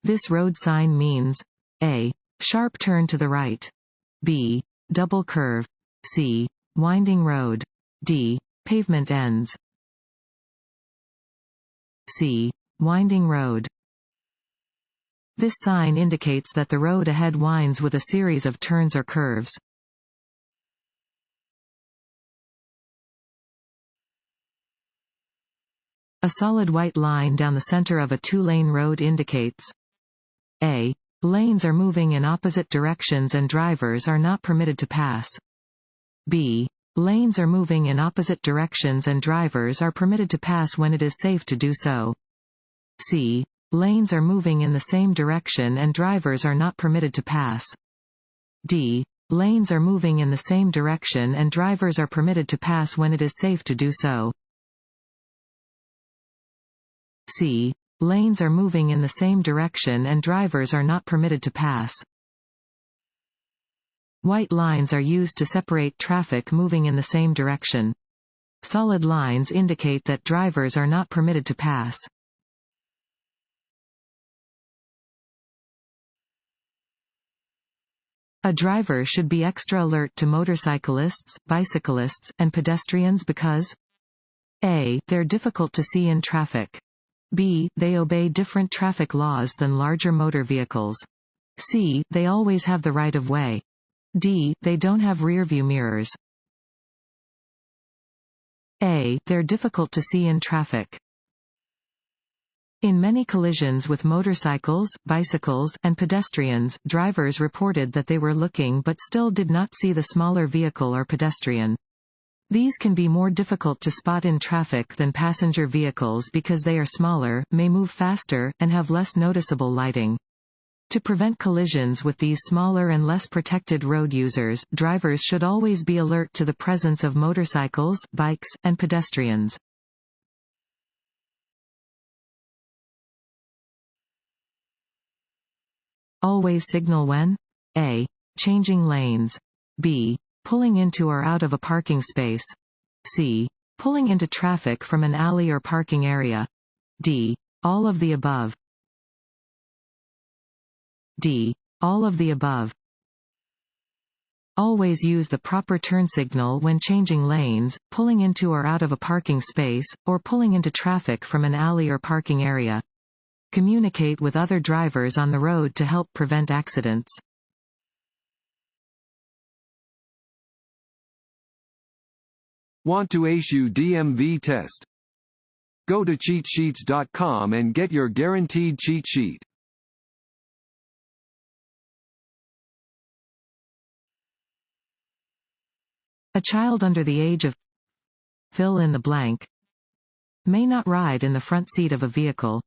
This road sign means A. Sharp turn to the right. B. Double curve. C. Winding road. D. Pavement ends. C. Winding road. This sign indicates that the road ahead winds with a series of turns or curves. A solid white line down the center of a two-lane road indicates A. Lanes are moving in opposite directions and drivers are not permitted to pass. B. Lanes are moving in opposite directions and drivers are permitted to pass when it is safe to do so. C. Lanes are moving in the same direction and drivers are not permitted to pass. D. Lanes are moving in the same direction and drivers are permitted to pass when it is safe to do so. C. Lanes are moving in the same direction and drivers are not permitted to pass. White lines are used to separate traffic moving in the same direction. Solid lines indicate that drivers are not permitted to pass. A driver should be extra alert to motorcyclists, bicyclists, and pedestrians because A. They're difficult to see in traffic. B. They obey different traffic laws than larger motor vehicles. C. They always have the right of way. D. They don't have rear-view mirrors. A. They're difficult to see in traffic. In many collisions with motorcycles, bicycles, and pedestrians, drivers reported that they were looking but still did not see the smaller vehicle or pedestrian. These can be more difficult to spot in traffic than passenger vehicles because they are smaller, may move faster, and have less noticeable lighting. To prevent collisions with these smaller and less protected road users, drivers should always be alert to the presence of motorcycles, bikes, and pedestrians. Always signal when A. Changing lanes. B. Pulling into or out of a parking space. C. Pulling into traffic from an alley or parking area. D. All of the above. D. All of the above. Always use the proper turn signal when changing lanes, pulling into or out of a parking space, or pulling into traffic from an alley or parking area. Communicate with other drivers on the road to help prevent accidents. Want to ace your DMV test? Go to cheatsheets.com and get your guaranteed cheat sheet. A child under the age of fill in the blank may not ride in the front seat of a vehicle.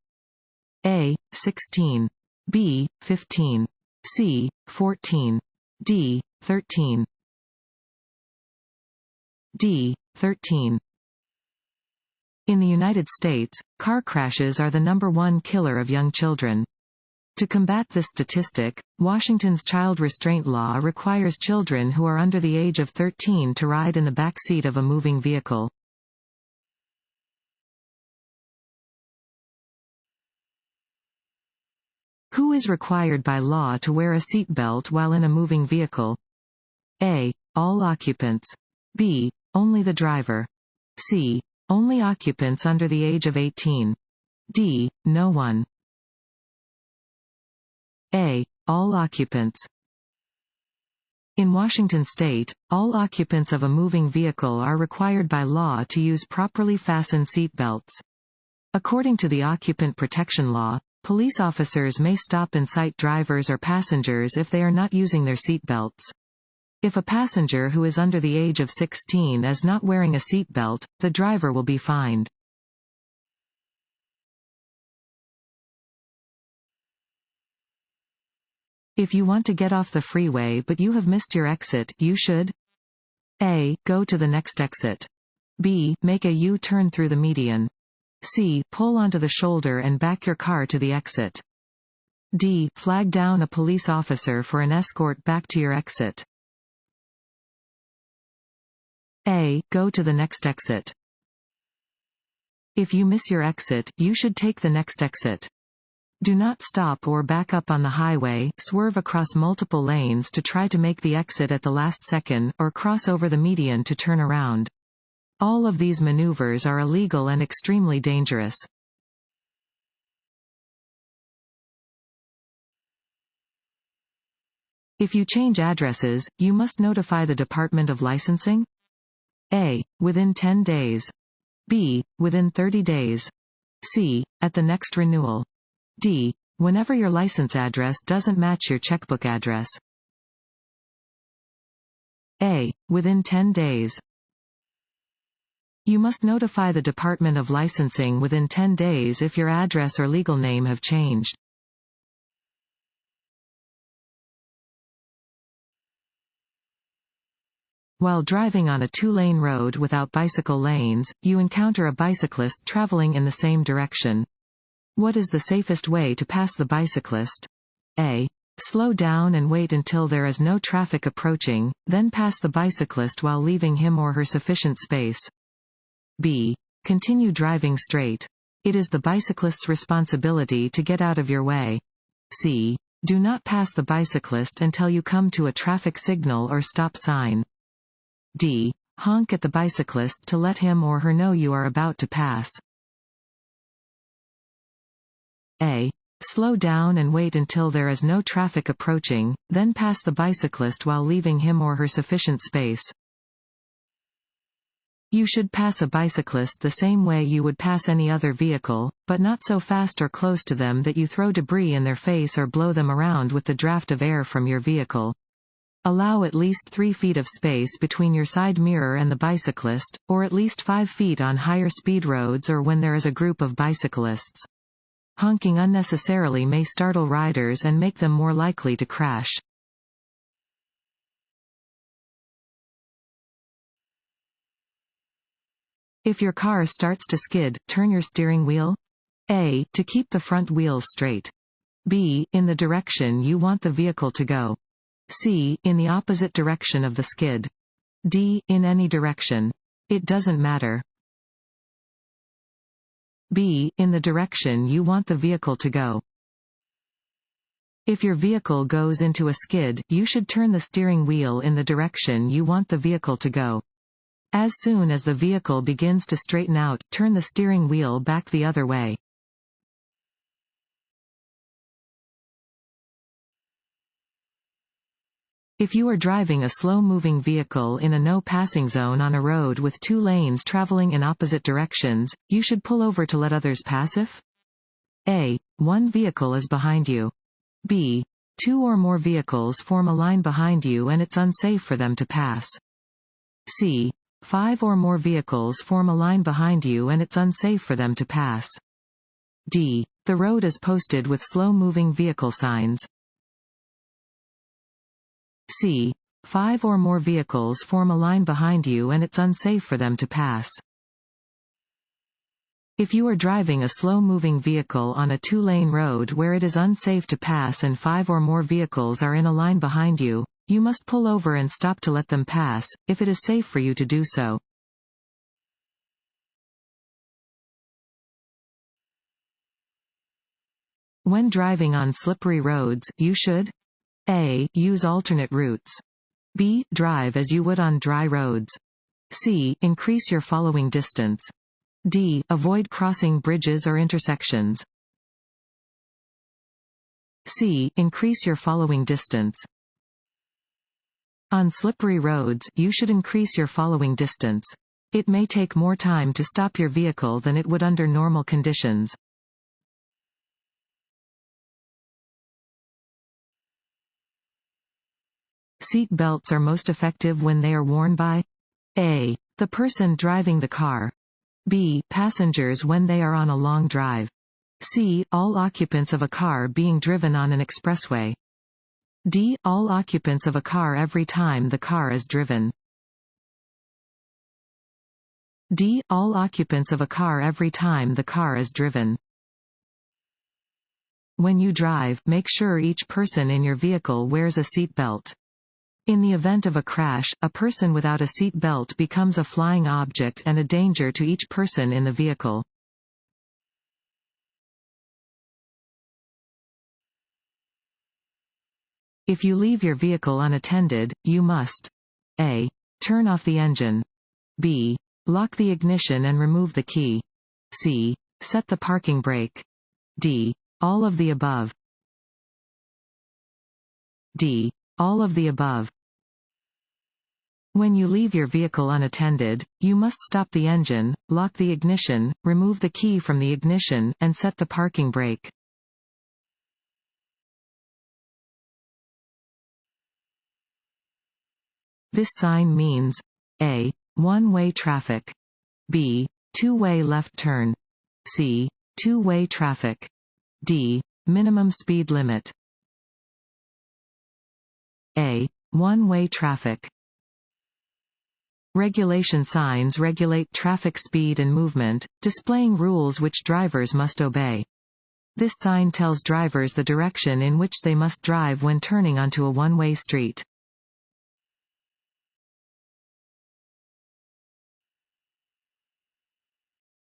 A. 16. B. 15. C. 14. D. 13. D. 13. In the United States, car crashes are the #1 killer of young children. To combat this statistic, Washington's child restraint law requires children who are under the age of 13 to ride in the back seat of a moving vehicle. Who is required by law to wear a seat belt while in a moving vehicle? A. All occupants. B. Only the driver. C. Only occupants under the age of 18. D. No one. A. All occupants. In Washington state, all occupants of a moving vehicle are required by law to use properly fastened seat belts. According to the Occupant Protection Law, police officers may stop and cite drivers or passengers if they are not using their seat belts. If a passenger who is under the age of 16 is not wearing a seat belt, the driver will be fined. If you want to get off the freeway but you have missed your exit, you should A. Go to the next exit. B. Make a U-turn through the median. C. Pull onto the shoulder and back your car to the exit. D. Flag down a police officer for an escort back to your exit. A. Go to the next exit. If you miss your exit, you should take the next exit. Do not stop or back up on the highway, swerve across multiple lanes to try to make the exit at the last second, or cross over the median to turn around. All of these maneuvers are illegal and extremely dangerous. If you change addresses, you must notify the Department of Licensing. A. Within 10 days. B. Within 30 days. C. At the next renewal. D. Whenever your license address doesn't match your checkbook address. A. Within 10 days. You must notify the Department of Licensing within 10 days if your address or legal name have changed. While driving on a two-lane road without bicycle lanes, you encounter a bicyclist traveling in the same direction. What is the safest way to pass the bicyclist? A. Slow down and wait until there is no traffic approaching, then pass the bicyclist while leaving him or her sufficient space. B. Continue driving straight. It is the bicyclist's responsibility to get out of your way. C. Do not pass the bicyclist until you come to a traffic signal or stop sign. D. Honk at the bicyclist to let him or her know you are about to pass. A. Slow down and wait until there is no traffic approaching, then pass the bicyclist while leaving him or her sufficient space. You should pass a bicyclist the same way you would pass any other vehicle, but not so fast or close to them that you throw debris in their face or blow them around with the draft of air from your vehicle. Allow at least 3 feet of space between your side mirror and the bicyclist, or at least 5 feet on higher speed roads or when there is a group of bicyclists. Honking unnecessarily may startle riders and make them more likely to crash. If your car starts to skid, turn your steering wheel. A. To keep the front wheels straight. B. In the direction you want the vehicle to go. C. In the opposite direction of the skid. D. In any direction. It doesn't matter. B. In the direction you want the vehicle to go. If your vehicle goes into a skid, you should turn the steering wheel in the direction you want the vehicle to go. As soon as the vehicle begins to straighten out, turn the steering wheel back the other way. If you are driving a slow-moving vehicle in a no-passing zone on a road with 2 lanes traveling in opposite directions, you should pull over to let others pass if A. One vehicle is behind you. B. 2 or more vehicles form a line behind you and it's unsafe for them to pass. C. 5 or more vehicles form a line behind you and it's unsafe for them to pass. D. The road is posted with slow-moving vehicle signs. C. 5 or more vehicles form a line behind you and it's unsafe for them to pass. If you are driving a slow-moving vehicle on a 2-lane road where it is unsafe to pass and 5 or more vehicles are in a line behind you, you must pull over and stop to let them pass, if it is safe for you to do so. When driving on slippery roads, you should A. Use alternate routes. B. Drive as you would on dry roads. C. Increase your following distance. D. Avoid crossing bridges or intersections. C. Increase your following distance. On slippery roads, you should increase your following distance. It may take more time to stop your vehicle than it would under normal conditions. Seat belts are most effective when they are worn by A. The person driving the car. B. Passengers when they are on a long drive. C. All occupants of a car being driven on an expressway. D. All occupants of a car every time the car is driven. D. All occupants of a car every time the car is driven. When you drive, make sure each person in your vehicle wears a seat belt. In the event of a crash, a person without a seat belt becomes a flying object and a danger to each person in the vehicle. If you leave your vehicle unattended, you must a. Turn off the engine. b. Lock the ignition and remove the key. c. Set the parking brake. d. All of the above. d. All of the above. When you leave your vehicle unattended, you must stop the engine, lock the ignition, remove the key from the ignition, and set the parking brake. This sign means a. One-way traffic. b. Two-way left turn. c. Two-way traffic. d. Minimum speed limit. a. One-way traffic. Regulation signs regulate traffic speed and movement, displaying rules which drivers must obey. This sign tells drivers the direction in which they must drive when turning onto a one-way street.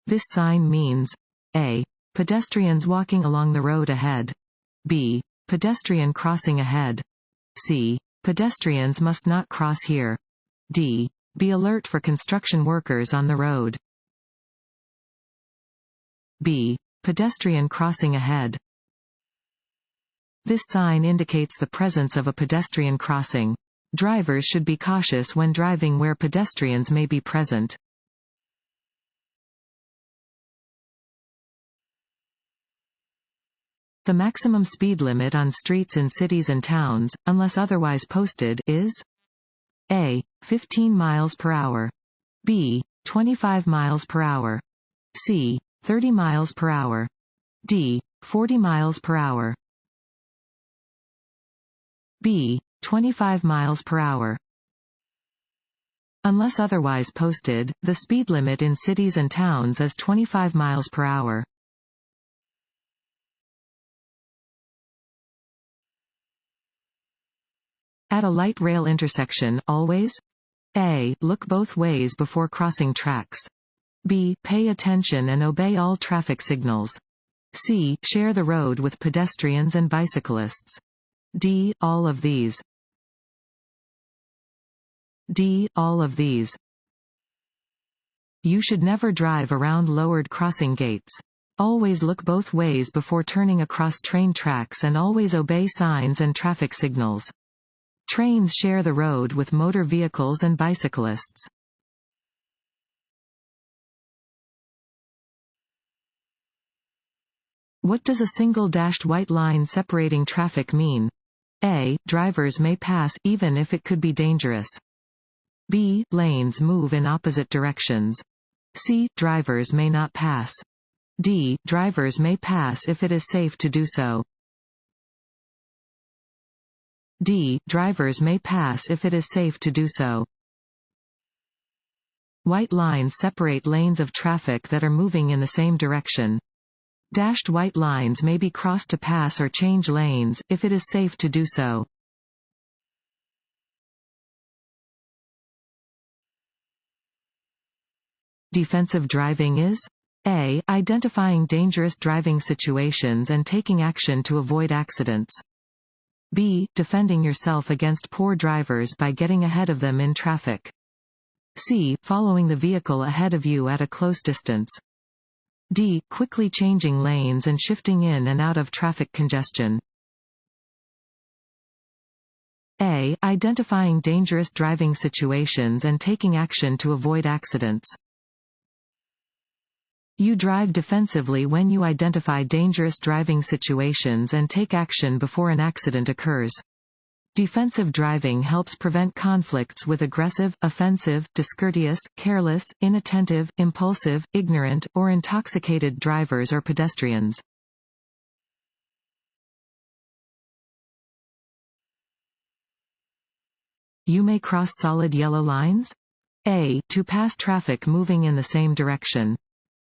This sign means a. Pedestrians walking along the road ahead. b. Pedestrian crossing ahead. c. Pedestrians must not cross here. d. Be alert for construction workers on the road. b. Pedestrian crossing ahead. This sign indicates the presence of a pedestrian crossing. Drivers should be cautious when driving where pedestrians may be present. The maximum speed limit on streets in cities and towns, unless otherwise posted, is a. 15 miles per hour. b. 25 miles per hour. c. 30 miles per hour. d. 40 miles per hour. b. 25 miles per hour. Unless otherwise posted, the speed limit in cities and towns is 25 miles per hour. At a light rail intersection, always a. Look both ways before crossing tracks. b. Pay attention and obey all traffic signals. c. Share the road with pedestrians and bicyclists. d. All of these. d. All of these. You should never drive around lowered crossing gates. Always look both ways before turning across train tracks and always obey signs and traffic signals. Trains share the road with motor vehicles and bicyclists. What does a single dashed white line separating traffic mean? a. Drivers may pass, even if it could be dangerous. b. Lanes move in opposite directions. c. Drivers may not pass. d. Drivers may pass if it is safe to do so. d. Drivers may pass if it is safe to do so. White lines separate lanes of traffic that are moving in the same direction. Dashed white lines may be crossed to pass or change lanes, if it is safe to do so. Defensive driving is a. Identifying dangerous driving situations and taking action to avoid accidents. b. Defending yourself against poor drivers by getting ahead of them in traffic. c. Following the vehicle ahead of you at a close distance. d. Quickly changing lanes and shifting in and out of traffic congestion. a. Identifying dangerous driving situations and taking action to avoid accidents. You drive defensively when you identify dangerous driving situations and take action before an accident occurs. Defensive driving helps prevent conflicts with aggressive, offensive, discourteous, careless, inattentive, impulsive, ignorant, or intoxicated drivers or pedestrians. You may cross solid yellow lines. a. To pass traffic moving in the same direction.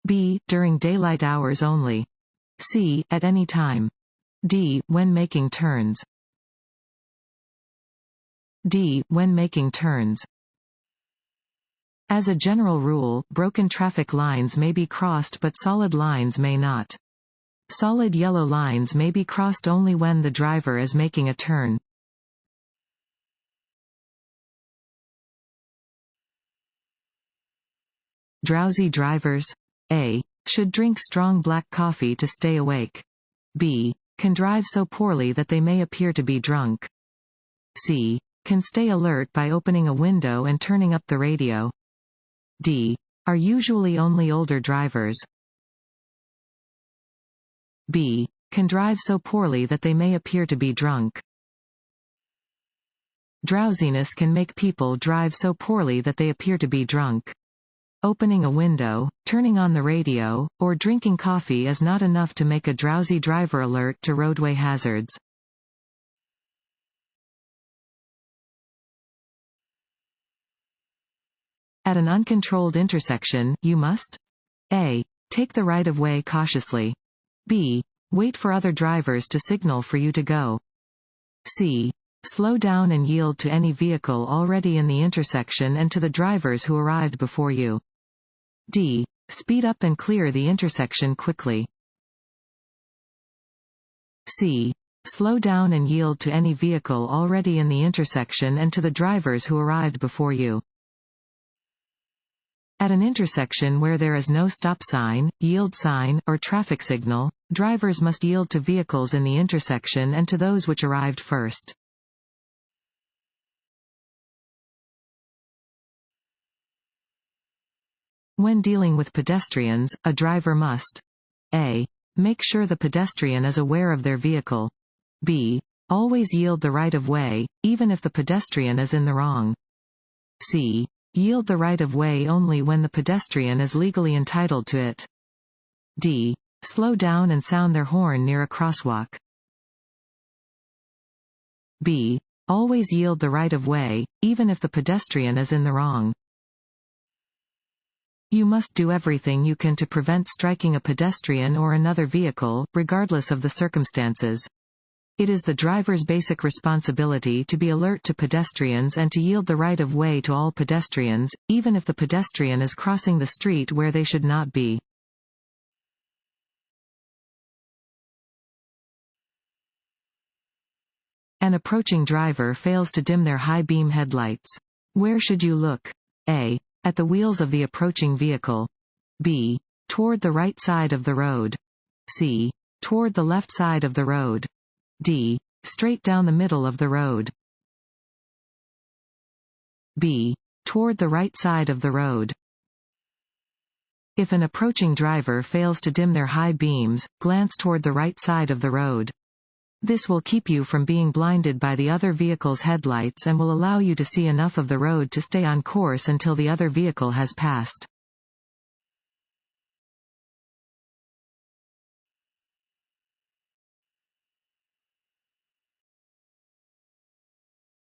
b. During daylight hours only. c. At any time. d. When making turns. d. When making turns. As a general rule, broken traffic lines may be crossed but solid lines may not. Solid yellow lines may be crossed only when the driver is making a turn. Drowsy drivers A. Should drink strong black coffee to stay awake. B. Can drive so poorly that they may appear to be drunk. C. Can stay alert by opening a window and turning up the radio. D. Are usually only older drivers. B. Can drive so poorly that they may appear to be drunk. Drowsiness can make people drive so poorly that they appear to be drunk. Opening a window, turning on the radio, or drinking coffee is not enough to make a drowsy driver alert to roadway hazards. At an uncontrolled intersection, you must A. Take the right-of-way cautiously. B. Wait for other drivers to signal for you to go. C. Slow down and yield to any vehicle already in the intersection and to the drivers who arrived before you. D. Speed up and clear the intersection quickly. C. Slow down and yield to any vehicle already in the intersection and to the drivers who arrived before you. At an intersection where there is no stop sign, yield sign, or traffic signal, drivers must yield to vehicles in the intersection and to those which arrived first. When dealing with pedestrians, a driver must A. Make sure the pedestrian is aware of their vehicle. B. Always yield the right-of-way, even if the pedestrian is in the wrong. C. Yield the right-of-way only when the pedestrian is legally entitled to it. D. Slow down and sound their horn near a crosswalk. B. Always yield the right-of-way, even if the pedestrian is in the wrong. You must do everything you can to prevent striking a pedestrian or another vehicle, regardless of the circumstances. It is the driver's basic responsibility to be alert to pedestrians and to yield the right-of-way to all pedestrians, even if the pedestrian is crossing the street where they should not be. An approaching driver fails to dim their high-beam headlights. Where should you look? A. At the wheels of the approaching vehicle. B. Toward the right side of the road. C. Toward the left side of the road. D. Straight down the middle of the road. B. Toward the right side of the road. If an approaching driver fails to dim their high beams, glance toward the right side of the road. This will keep you from being blinded by the other vehicle's headlights and will allow you to see enough of the road to stay on course until the other vehicle has passed.